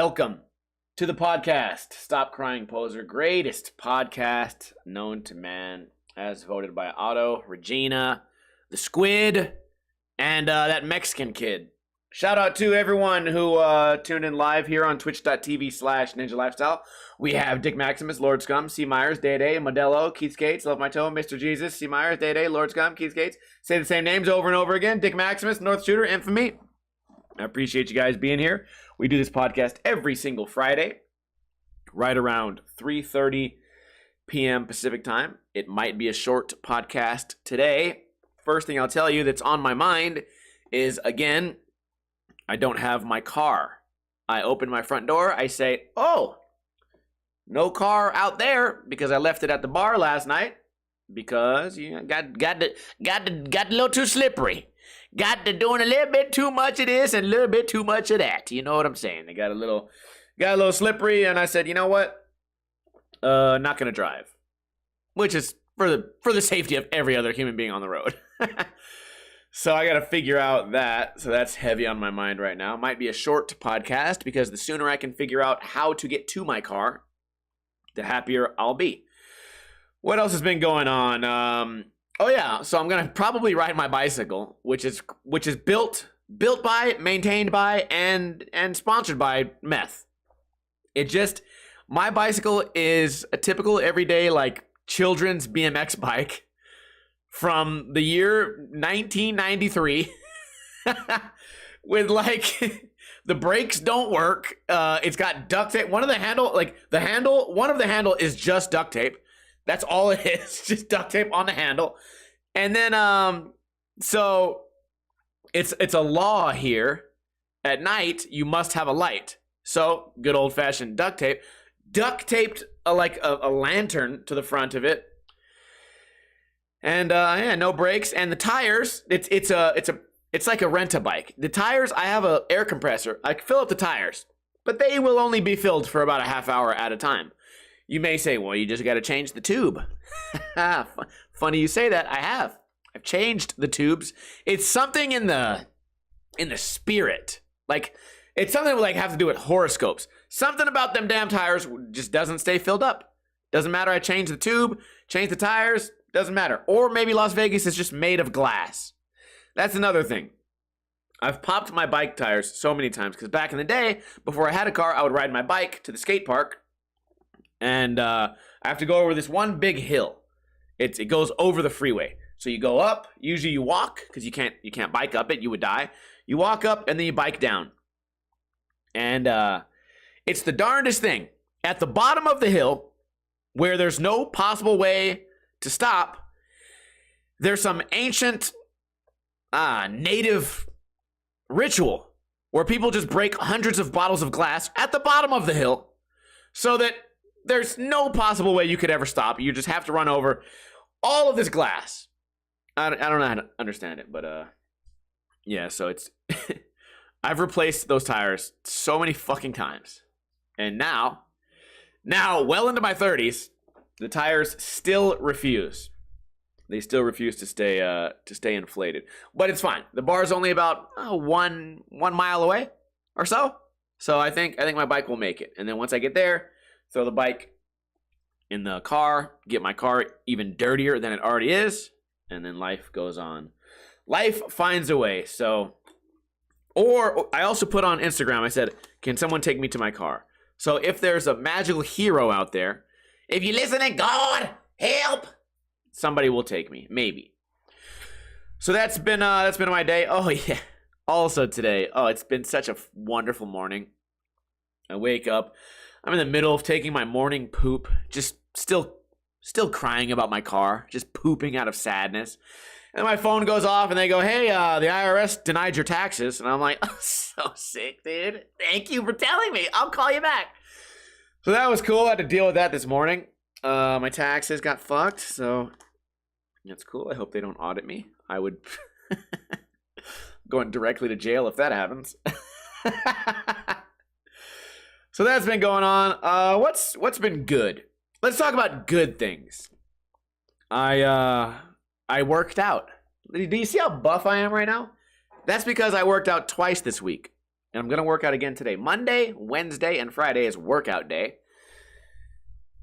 welcome to the podcast. Stop Crying Poser, greatest podcast known to man, as voted by Otto, Regina, the Squid, and that Mexican kid. Shout out to everyone who tuned in live here on twitch.tv/Ninja Lifestyle. We have Dick Maximus, Lord Scum, C. Myers, Day Day, Modelo, Keith Skates, Love My Toe, Mr. Jesus, C. Myers, Day Day, Lord Scum, Keith Skates. Say the same names over and over again. Dick Maximus, North Shooter, Infamy. I appreciate you guys being here. We do this podcast every single Friday, right around 3:30 p.m. Pacific time. It might be a short podcast today. First thing I'll tell you that's on my mind is, again, I don't have my car. I open my front door. I say, oh, no car out there because I left it at the bar last night because you know, got a little too slippery. Got to doing a little bit too much of this and a little bit too much of that. You know what I'm saying? They got a little slippery, and I said, you know what? Not gonna drive, which is for the safety of every other human being on the road. So I got to figure out that. So that's heavy on my mind right now. Might be a short podcast because the sooner I can figure out how to get to my car, the happier I'll be. What else has been going on? Oh yeah, so I'm gonna probably ride my bicycle, which is built by, maintained by, and sponsored by meth. My bicycle is a typical everyday like children's BMX bike from the year 1993, with like the brakes don't work. It's got duct tape. One of the handle is just duct tape. That's all it is, just duct tape on the handle. And then, so it's a law here. At night, you must have a light. So good old fashioned duct tape. Duct taped a lantern to the front of it. And yeah, no brakes. And the tires, it's like a rent-a-bike. The tires, I have an air compressor. I can fill up the tires, but they will only be filled for about a half hour at a time. You may say, well, you just got to change the tube. Funny you say that. I've changed the tubes. It's something in the spirit. Like, it's something like have to do with horoscopes. Something about them damn tires just doesn't stay filled up. Doesn't matter. I change the tube, change the tires, doesn't matter. Or maybe Las Vegas is just made of glass. That's another thing. I've popped my bike tires so many times because back in the day, before I had a car, I would ride my bike to the skate park. And I have to go over this one big hill. It goes over the freeway. So you go up. Usually you walk because you can't bike up it. You would die. You walk up and then you bike down. And it's the darndest thing. At the bottom of the hill, where there's no possible way to stop, there's some ancient native ritual where people just break hundreds of bottles of glass at the bottom of the hill so that there's no possible way you could ever stop. You just have to run over all of this glass. I don't know how to understand it, but yeah, so it's I've replaced those tires so many fucking times. And now well into my 30s, the tires still refuse. They still refuse to stay inflated. But it's fine. The bar's only about 1 mile away or so. So I think my bike will make it. And then once I get there, throw the bike in the car, get my car even dirtier than it already is, and then life goes on. Life finds a way. So, or I also put on Instagram, I said, can someone take me to my car? So if there's a magical hero out there, if you're listening, God, help, somebody will take me, maybe. So that's been my day. Oh yeah. Also today, it's been such a wonderful morning. I wake up, I'm in the middle of taking my morning poop, just still crying about my car, just pooping out of sadness. And my phone goes off and they go, hey, the IRS denied your taxes. And I'm like, oh, so sick, dude. Thank you for telling me. I'll call you back. So that was cool. I had to deal with that this morning. My taxes got fucked, so that's cool. I hope they don't audit me. I would going directly to jail if that happens. So that's been going on. What's been good? Let's talk about good things. I worked out. Do you see how buff I am right now? That's because I worked out twice this week. And I'm going to work out again today. Monday, Wednesday, and Friday is workout day.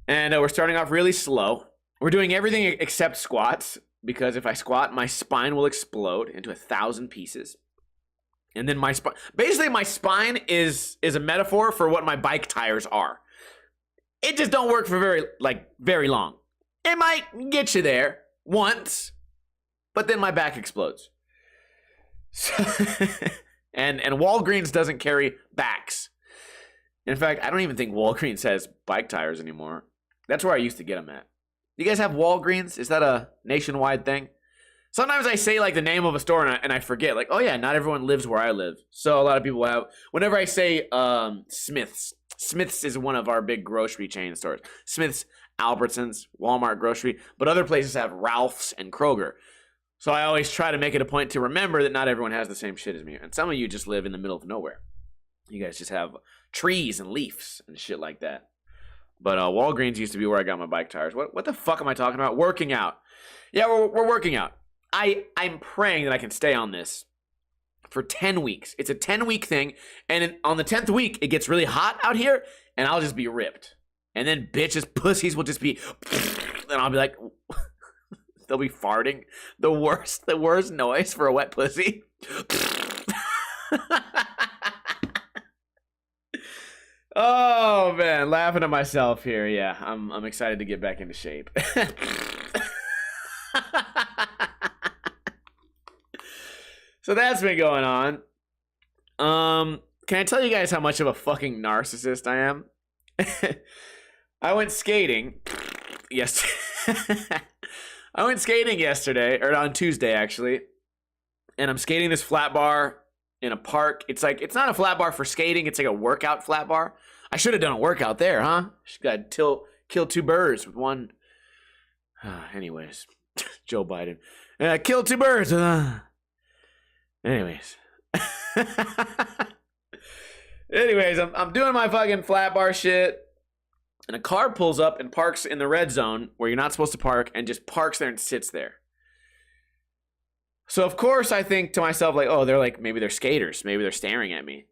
And we're starting off really slow. We're doing everything except squats, because if I squat, my spine will explode into 1,000 pieces. And then my spine, basically my spine is a metaphor for what my bike tires are. It just don't work for very long. It might get you there once, but then my back explodes. So and Walgreens doesn't carry backs. In fact, I don't even think Walgreens has bike tires anymore. That's where I used to get them at. Do you guys have Walgreens? Is that a nationwide thing? Sometimes I say like the name of a store and I forget. Like, oh yeah, not everyone lives where I live. So a lot of people have. Whenever I say Smith's. Smith's is one of our big grocery chain stores. Smith's, Albertsons, Walmart grocery. But other places have Ralph's and Kroger. So I always try to make it a point to remember that not everyone has the same shit as me. And some of you just live in the middle of nowhere. You guys just have trees and leaves and shit like that. But Walgreens used to be where I got my bike tires. What the fuck am I talking about? Working out. Yeah, we're working out. I'm praying that I can stay on this for 10 weeks. It's a 10-week thing. And on the 10th week, it gets really hot out here. And I'll just be ripped. And then bitches, pussies will just be... And I'll be like... They'll be farting. The worst noise for a wet pussy. Oh man, laughing at myself here. Yeah, I'm excited to get back into shape. So that's been going on. Can I tell you guys how much of a fucking narcissist I am? I went skating. Yes. I went skating yesterday, or on Tuesday actually, and I'm skating this flat bar in a park. It's not a flat bar for skating, it's like a workout flat bar. I should have done a workout there, huh? Should got kill two birds with one. Anyways, Joe Biden. Kill two birds. Anyways. Anyways, I'm doing my fucking flat bar shit. And a car pulls up and parks in the red zone where you're not supposed to park and just parks there and sits there. So of course I think to myself like, oh, maybe they're skaters, maybe they're staring at me.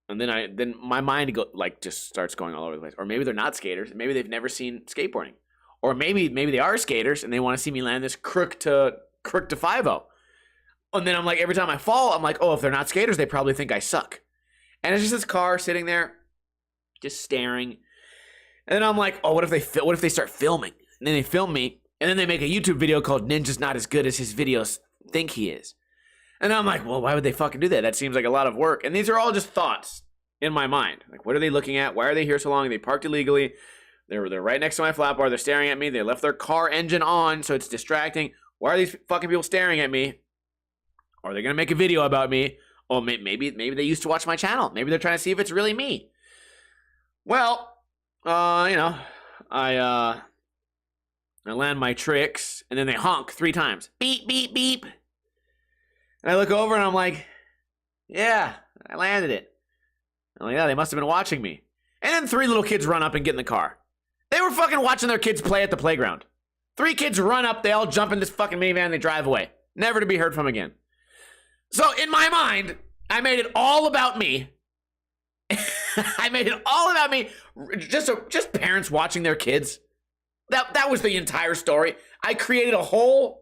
And then my mind just starts going all over the place. Or maybe they're not skaters, maybe they've never seen skateboarding. Or maybe they are skaters and they want to see me land this crook to 5-0. And then I'm like, every time I fall, I'm like, oh, if they're not skaters, they probably think I suck. And it's just this car sitting there just staring. And then I'm like, oh, what if they start filming? And then they film me, and then they make a YouTube video called Ninja's Not As Good As His Videos Think He Is. And I'm like, well, why would they fucking do that? That seems like a lot of work. And these are all just thoughts in my mind. Like, what are they looking at? Why are they here so long? They parked illegally. They're right next to my flat bar. They're staring at me. They left their car engine on, so it's distracting. Why are these fucking people staring at me? Are they going to make a video about me? Oh, maybe they used to watch my channel. Maybe they're trying to see if it's really me. Well... I land my tricks, and then they honk 3 times. Beep, beep, beep. And I look over, and I'm like, yeah, I landed it. I'm like, yeah, they must have been watching me. And then 3 little kids run up and get in the car. They were fucking watching their kids play at the playground. 3 kids run up, they all jump in this fucking minivan, and they drive away. Never to be heard from again. So, in my mind, I made it all about me. I made it all about me. Just parents watching their kids. That was the entire story. I created a whole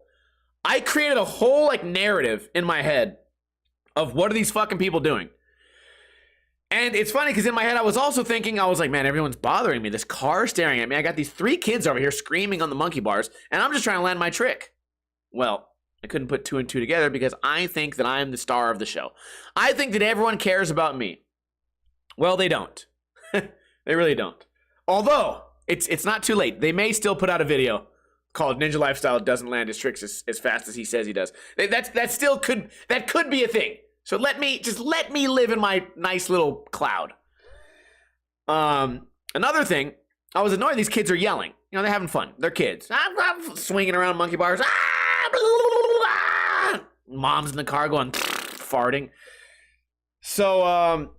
like narrative in my head of what are these fucking people doing. And it's funny because in my head I was also thinking, I was like, man, everyone's bothering me. This car staring at me. I got these 3 kids over here screaming on the monkey bars, and I'm just trying to land my trick. Well, I couldn't put 2 and 2 together because I think that I'm the star of the show. I think that everyone cares about me. Well, they don't. They really don't. Although, it's not too late. They may still put out a video called Ninja Lifestyle Doesn't Land His Tricks as fast as he says he does. That could be a thing. So let me live in my nice little cloud. Another thing, I was annoyed these kids are yelling. You know, they're having fun. They're kids. I'm swinging around monkey bars. Mom's in the car going farting. So,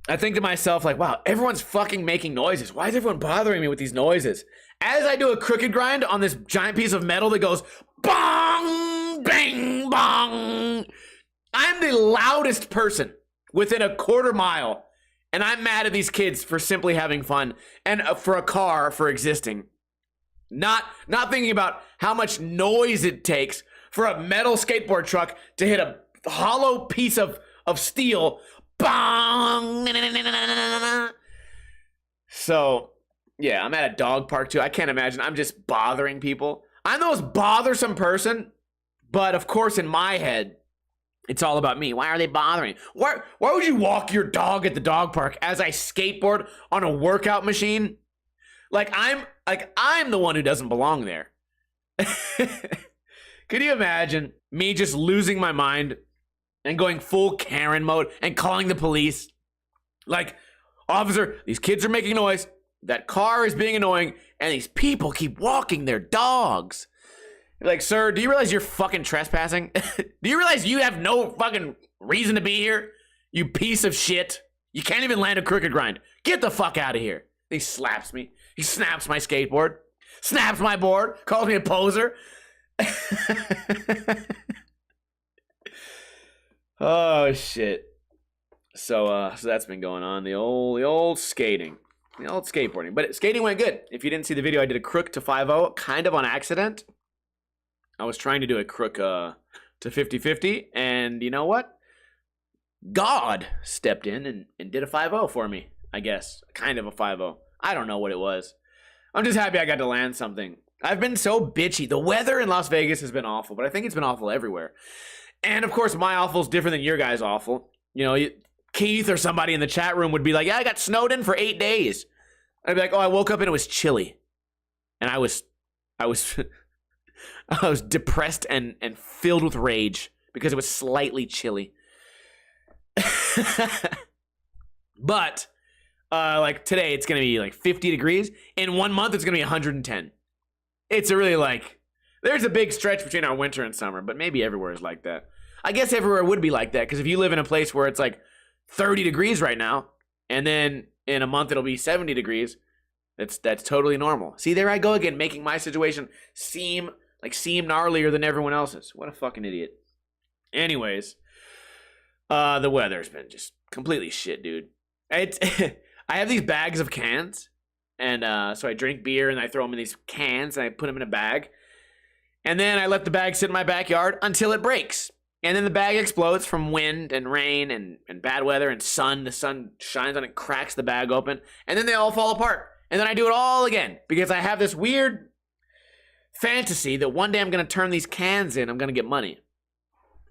I think to myself, like, wow, everyone's fucking making noises. Why is everyone bothering me with these noises? As I do a crooked grind on this giant piece of metal that goes bong, bang, bong. I'm the loudest person within a quarter mile. And I'm mad at these kids for simply having fun and for a car for existing. Not thinking about how much noise it takes for a metal skateboard truck to hit a hollow piece of steel. Bong! So, yeah, I'm at a dog park too. I can't imagine. I'm just bothering people. I'm the most bothersome person, but of course in my head, it's all about me. Why are they bothering? Why would you walk your dog at the dog park as I skateboard on a workout machine? I'm the one who doesn't belong there. Could you imagine me just losing my mind and going full Karen mode and calling the police? Like, officer, these kids are making noise. That car is being annoying, and these people keep walking their dogs. Like, sir, do you realize you're fucking trespassing? Do you realize you have no fucking reason to be here? You piece of shit. You can't even land a crooked grind. Get the fuck out of here. He slaps me. He snaps my skateboard. Snaps my board. Calls me a poser. Oh, shit. So that's been going on. The old skating. The old skateboarding. But skating went good. If you didn't see the video, I did a crook to 5-0 kind of on accident. I was trying to do a crook to 50-50, and you know what? God stepped in and did a 5-0 for me, I guess. Kind of a 5-0. I don't know what it was. I'm just happy I got to land something. I've been so bitchy. The weather in Las Vegas has been awful, but I think it's been awful everywhere. And of course, my awful is different than your guys' awful. You know, Keith or somebody in the chat room would be like, yeah, I got snowed in for 8 days. I'd be like, oh, I woke up and it was chilly. And I was I was depressed and filled with rage because it was slightly chilly. But like today it's gonna be like 50 degrees. In 1 month it's gonna be 110. It's a really like, there's a big stretch between our winter and summer, but maybe everywhere is like that. I guess everywhere would be like that, because if you live in a place where it's like 30 degrees right now, and then in a month it'll be 70 degrees, that's totally normal. See, there I go again, making my situation seem gnarlier than everyone else's. What a fucking idiot. Anyways, the weather's been just completely shit, dude. I have these bags of cans, and so I drink beer and I throw them in these cans and I put them in a bag, and then I let the bag sit in my backyard until it breaks, and then the bag explodes from wind and rain and bad weather and sun. The sun shines on it, cracks the bag open, and then they all fall apart, and then I do it all again because I have this weird fantasy that one day I'm going to turn these cans in, I'm going to get money.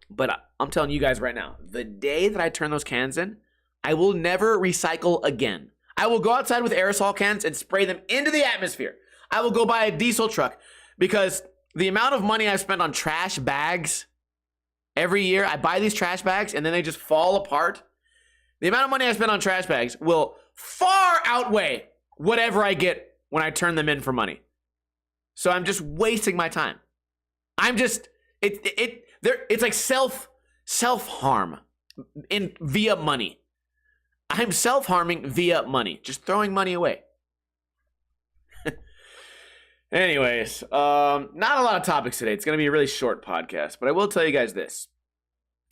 But I'm telling you guys right now, the day that I turn those cans in, I will never recycle again. I will go outside with aerosol cans and spray them into the atmosphere. I will go buy a diesel truck, because the amount of money I've spent on trash bags every year, I buy these trash bags and then they just fall apart. The amount of money I spend on trash bags will far outweigh whatever I get when I turn them in for money. So I'm just wasting my time. I'm just, it's like self-harm via money. I'm self-harming via money, just throwing money away. Anyways, not a lot of topics today. It's going to be a really short podcast, but I will tell you guys this.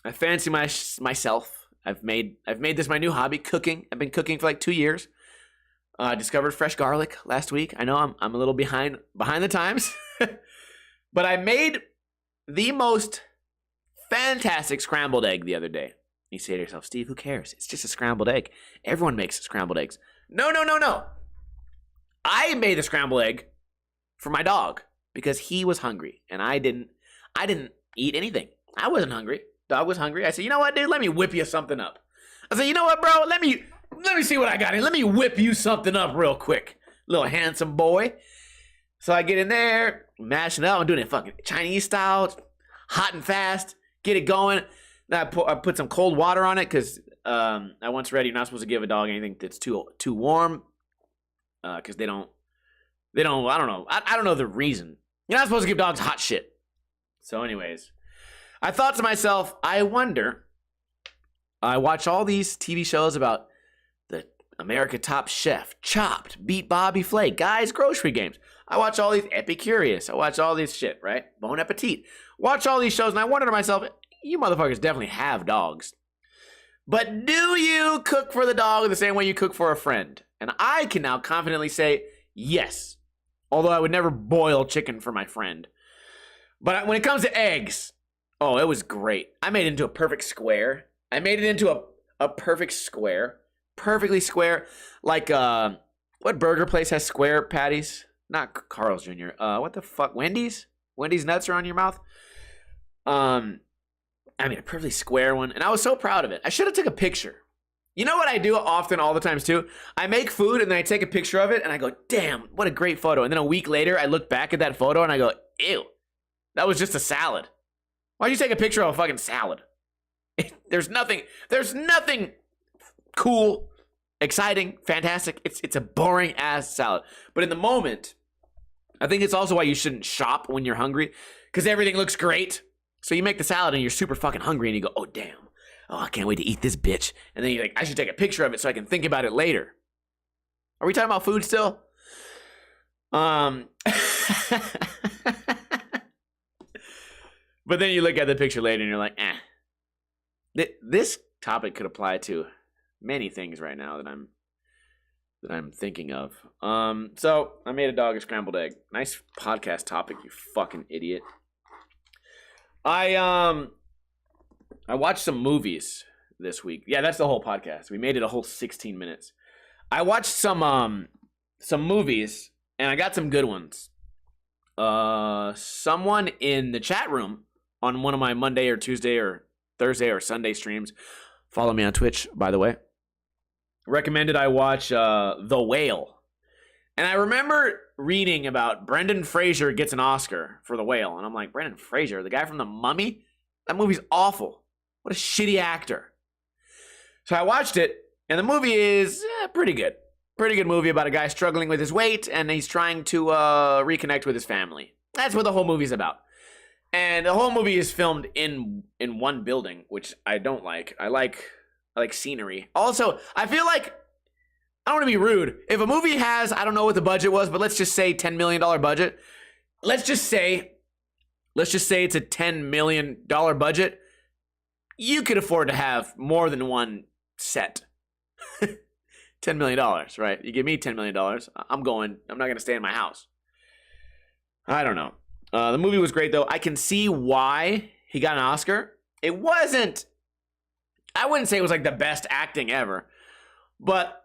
I fancy myself. I've made this my new hobby, cooking. I've been cooking for like 2 years. Discovered fresh garlic last week. I know I'm a little behind the times, but I made the most fantastic scrambled egg the other day. You say to yourself, Steve, who cares? It's just a scrambled egg. Everyone makes scrambled eggs. No. I made a scrambled egg for my dog because he was hungry, and I didn't eat anything. I wasn't hungry. Dog was hungry. I said, you know what, dude? Let me whip you something up. I said, you know what, bro? Let me see what I got here. Let me whip you something up real quick. Little handsome boy. So I get in there, mashing it up. I'm doing it fucking Chinese style, hot and fast. Get it going. Then I put some cold water on it because I once read you're not supposed to give a dog anything that's too warm because they don't. I don't know. I don't know the reason. You're not supposed to give dogs hot shit. So anyways, I thought to myself, I wonder. I watch all these TV shows about the America Top Chef, Chopped, Beat Bobby Flay, Guys Grocery Games. I watch all these Epicurious. I watch all this shit, right? Bon Appetit. Watch all these shows, and I wonder to myself, you motherfuckers definitely have dogs. But do you cook for the dog the same way you cook for a friend? And I can now confidently say yes. Although I would never boil chicken for my friend. But when it comes to eggs, oh, it was great. I made it into a perfect square. I made it into a perfect square. Perfectly square. Like, what burger place has square patties? Not Carl's Jr. What the fuck? Wendy's? Wendy's nuts are on your mouth? I mean, a perfectly square one. And I was so proud of it. I should have took a picture. You know what I do often, all the times too? I make food and then I take a picture of it and I go, damn, what a great photo. And then a week later, I look back at that photo and I go, ew, that was just a salad. Why'd you take a picture of a fucking salad? There's nothing cool, exciting, fantastic. It's a boring ass salad. But in the moment, I think it's also why you shouldn't shop when you're hungry, because everything looks great. So you make the salad and you're super fucking hungry and you go, oh damn. Oh, I can't wait to eat this bitch. And then you're like, I should take a picture of it so I can think about it later. Are we talking about food still? But then you look at the picture later and you're like, This topic could apply to many things right now that I'm thinking of. So I made a dog a scrambled egg. Nice podcast topic, you fucking idiot. I watched some movies this week. Yeah, that's the whole podcast. We made it a whole 16 minutes. I watched some movies, and I got some good ones. Someone in the chat room on one of my Monday or Tuesday or Thursday or Sunday streams, follow me on Twitch, by the way, recommended I watch The Whale. And I remember reading about Brendan Fraser gets an Oscar for The Whale. And I'm like, Brendan Fraser, the guy from The Mummy? That movie's awful. What a shitty actor. So I watched it, and the movie is pretty good. Pretty good movie about a guy struggling with his weight, and he's trying to reconnect with his family. That's what the whole movie's about. And the whole movie is filmed in one building, which I don't like. I like scenery. Also, I feel like, I don't want to be rude. If a movie has, I don't know what the budget was, but let's just say $10 million budget. Let's just say it's a $10 million budget. You could afford to have more than one set. $10 million, right? You give me $10 million, I'm not going to stay in my house. I don't know. The movie was great, though. I can see why he got an Oscar. I wouldn't say it was like the best acting ever, but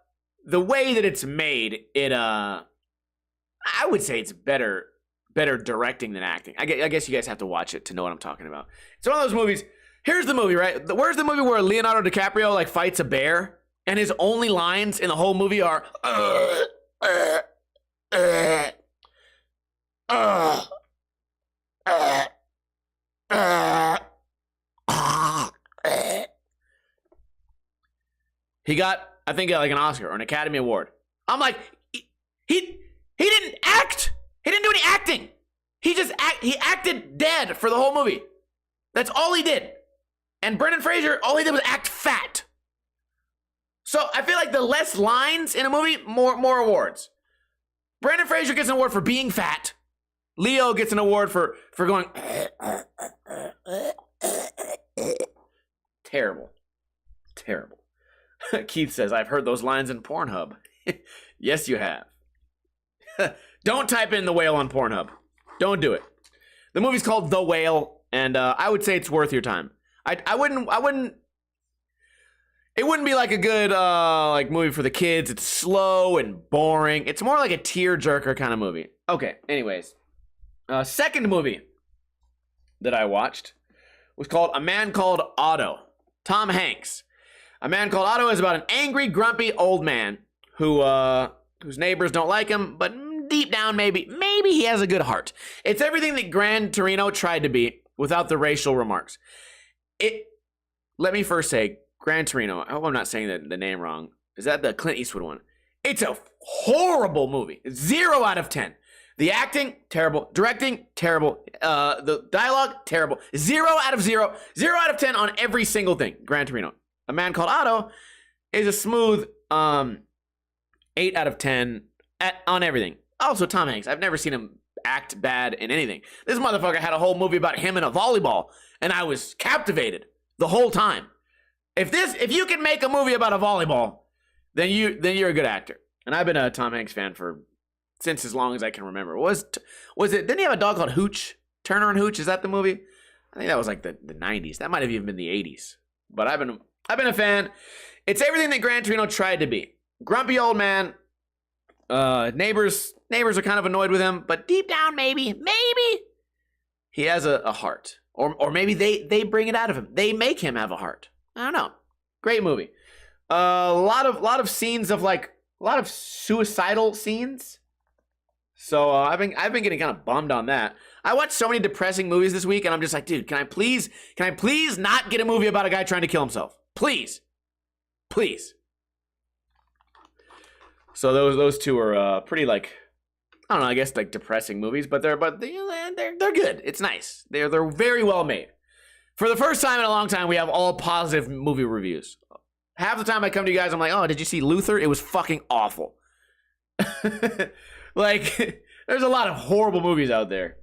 the way that it's made, I would say it's better directing than acting. I guess you guys have to watch it to know what I'm talking about. It's one of those movies. Here's the movie, right? Where's the movie where Leonardo DiCaprio like fights a bear and his only lines in the whole movie are He got, I think, like an Oscar or an Academy Award. I'm like, he didn't act. He didn't do any acting. He acted dead for the whole movie. That's all he did. And Brendan Fraser, all he did was act fat. So I feel like the less lines in a movie, more awards. Brendan Fraser gets an award for being fat. Leo gets an award for going terrible. Keith says, I've heard those lines in Pornhub. Yes, you have. Don't type in The Whale on Pornhub. Don't do it. The movie's called The Whale, and I would say it's worth your time. I wouldn't. It wouldn't be like a good like movie for the kids. It's slow and boring. It's more like a tearjerker kind of movie. Okay. Anyways, second movie that I watched was called A Man Called Otto. Tom Hanks. A Man Called Otto is about an angry, grumpy old man whose neighbors don't like him, but deep down, maybe he has a good heart. It's everything that Gran Torino tried to be without the racial remarks. Let me first say, Gran Torino, I hope I'm not saying the name wrong. Is that the Clint Eastwood one? It's a horrible movie. 0 out of 10. The acting, terrible. Directing, terrible. The dialogue, terrible. 0 out of 0. 0 out of 10 on every single thing. Gran Torino. A Man Called Otto is a smooth 8 out of 10 on everything. Also, Tom Hanks. I've never seen him act bad in anything. This motherfucker had a whole movie about him in a volleyball, and I was captivated the whole time. If you can make a movie about a volleyball, then you're a good actor. And I've been a Tom Hanks fan since as long as I can remember. Was it? Didn't he have a dog called Hooch? Turner and Hooch? Is that the movie? I think that was like the 90s. That might have even been the 80s. But I've been a fan. It's everything that Gran Torino tried to be. Grumpy old man. Neighbors are kind of annoyed with him, but deep down, maybe he has a heart, or maybe they bring it out of him. They make him have a heart. I don't know. Great movie. A lot of scenes of like a lot of suicidal scenes. So I've been getting kind of bummed on that. I watched so many depressing movies this week, and I'm just like, dude, can I please not get a movie about a guy trying to kill himself? Please. So those two are pretty like, I don't know, I guess like depressing movies, but they're good. It's nice. They're very well made. For the first time in a long time, we have all positive movie reviews. Half the time I come to you guys, I'm like, oh, did you see Luther? It was fucking awful. Like, there's a lot of horrible movies out there.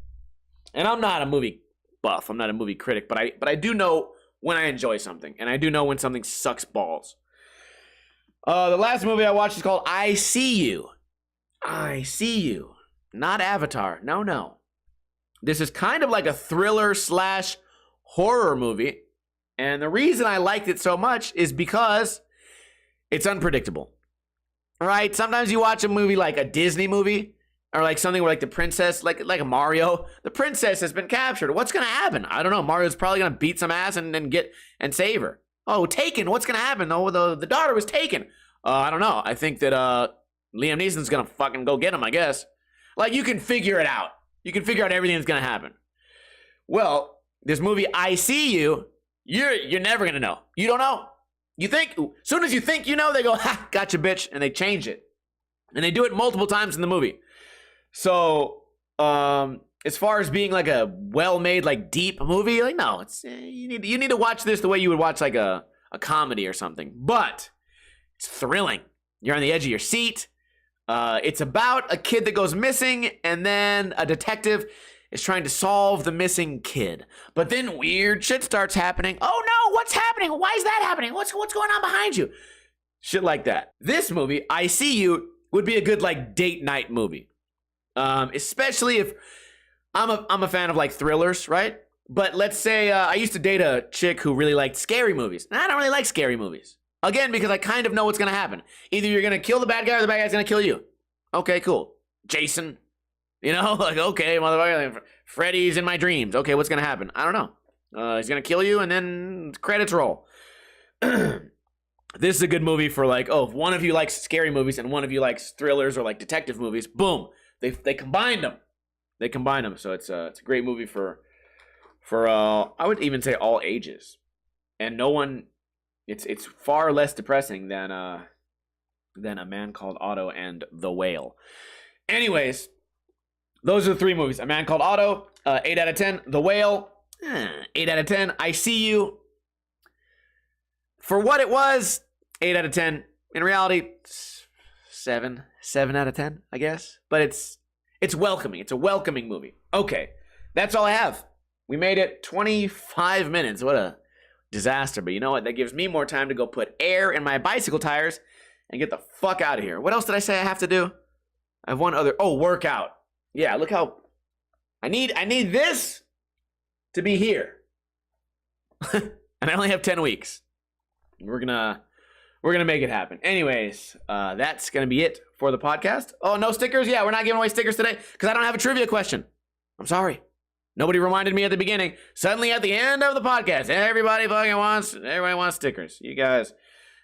And I'm not a movie buff. I'm not a movie critic, but I do know when I enjoy something, and I do know when something sucks balls. The last movie I watched is called I See You. I See You. Not Avatar. No. This is kind of like a thriller / horror movie. And the reason I liked it so much is because it's unpredictable. Right? Sometimes you watch a movie like a Disney movie, or like something where like the princess, like a Mario, the princess has been captured. What's going to happen? I don't know. Mario's probably going to beat some ass and save her. Oh, taken. What's going to happen? Oh, the daughter was taken. I don't know. I think that Liam Neeson's going to fucking go get him, I guess. Like, you can figure it out. You can figure out everything that's going to happen. Well, this movie, I See You, you're never going to know. You don't know. You think, as soon as you think you know, they go, ha, gotcha, bitch, and they change it. And they do it multiple times in the movie. So, as far as being like a well-made, like deep movie, like no, it's you need to watch this the way you would watch like a comedy or something. But it's thrilling. You're on the edge of your seat. It's about a kid that goes missing, and then a detective is trying to solve the missing kid. But then weird shit starts happening. Oh no, what's happening? Why is that happening? What's going on behind you? Shit like that. This movie, I See You, would be a good like date night movie. Especially if I'm a fan of like thrillers, right? But let's say I used to date a chick who really liked scary movies. And I don't really like scary movies. Again, because I kind of know what's going to happen. Either you're going to kill the bad guy or the bad guy's going to kill you. Okay, cool. Jason. You know, like, okay, motherfucker, Freddy's in my dreams. Okay, what's going to happen? I don't know. He's going to kill you and then credits roll. This is a good movie for like, oh, if one of you likes scary movies and one of you likes thrillers or like detective movies, boom. They combined them. They combined them. So it's a great movie for I would even say all ages. And no one, it's far less depressing than A Man Called Otto and The Whale. Anyways, those are the three movies. A Man Called Otto, 8 out of 10. The Whale, 8 out of 10. I See You. For what it was, 8 out of 10. In reality, 7 out of 10, I guess. But it's welcoming. It's a welcoming movie. Okay, that's all I have. We made it 25 minutes. What a disaster. But you know what? That gives me more time to go put air in my bicycle tires and get the fuck out of here. What else did I say I have to do? I have one other. Oh, workout. Yeah, look how I need this to be here. And I only have 10 weeks. We're gonna make it happen. Anyways, that's gonna be it for the podcast. Oh, no stickers? Yeah, we're not giving away stickers today because I don't have a trivia question. I'm sorry. Nobody reminded me at the beginning. Suddenly at the end of the podcast, everybody wants stickers. You guys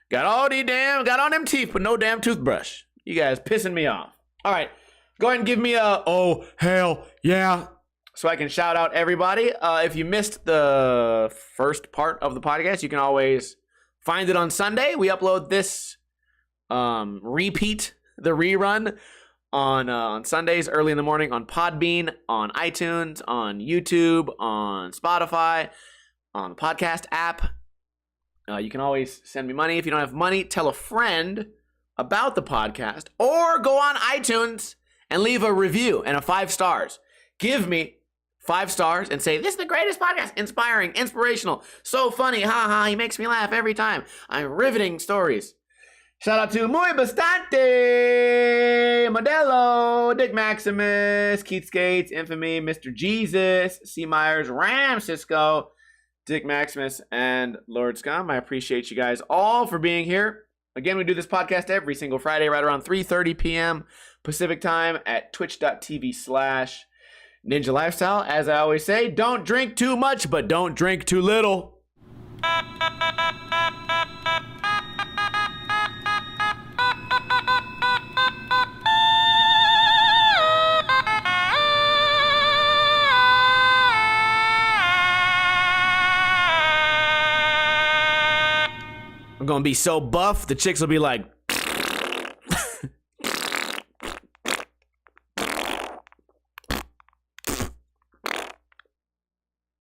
got all them teeth, but no damn toothbrush. You guys pissing me off. All right, go ahead and give me a, oh, hell yeah, so I can shout out everybody. If you missed the first part of the podcast, you can always find it on Sunday. We upload this repeat, the rerun, on Sundays early in the morning on Podbean, on iTunes, on YouTube, on Spotify, on the podcast app. You can always send me money. If you don't have money, tell a friend about the podcast, or go on iTunes and leave a review and a 5 stars. Give me 5 stars and say, this is the greatest podcast. Inspiring, inspirational, so funny. Ha ha, he makes me laugh every time. I'm riveting stories. Shout out to Muy Bastante, Modelo, Dick Maximus, Keith Skates, Infamy, Mr. Jesus, C. Myers, Ram Cisco, Dick Maximus, and Lord Scum. I appreciate you guys all for being here. Again, we do this podcast every single Friday right around 3:30 p.m. Pacific time at twitch.tv/Ninja Lifestyle. As I always say, don't drink too much, but don't drink too little. I'm gonna be so buff, the chicks will be like,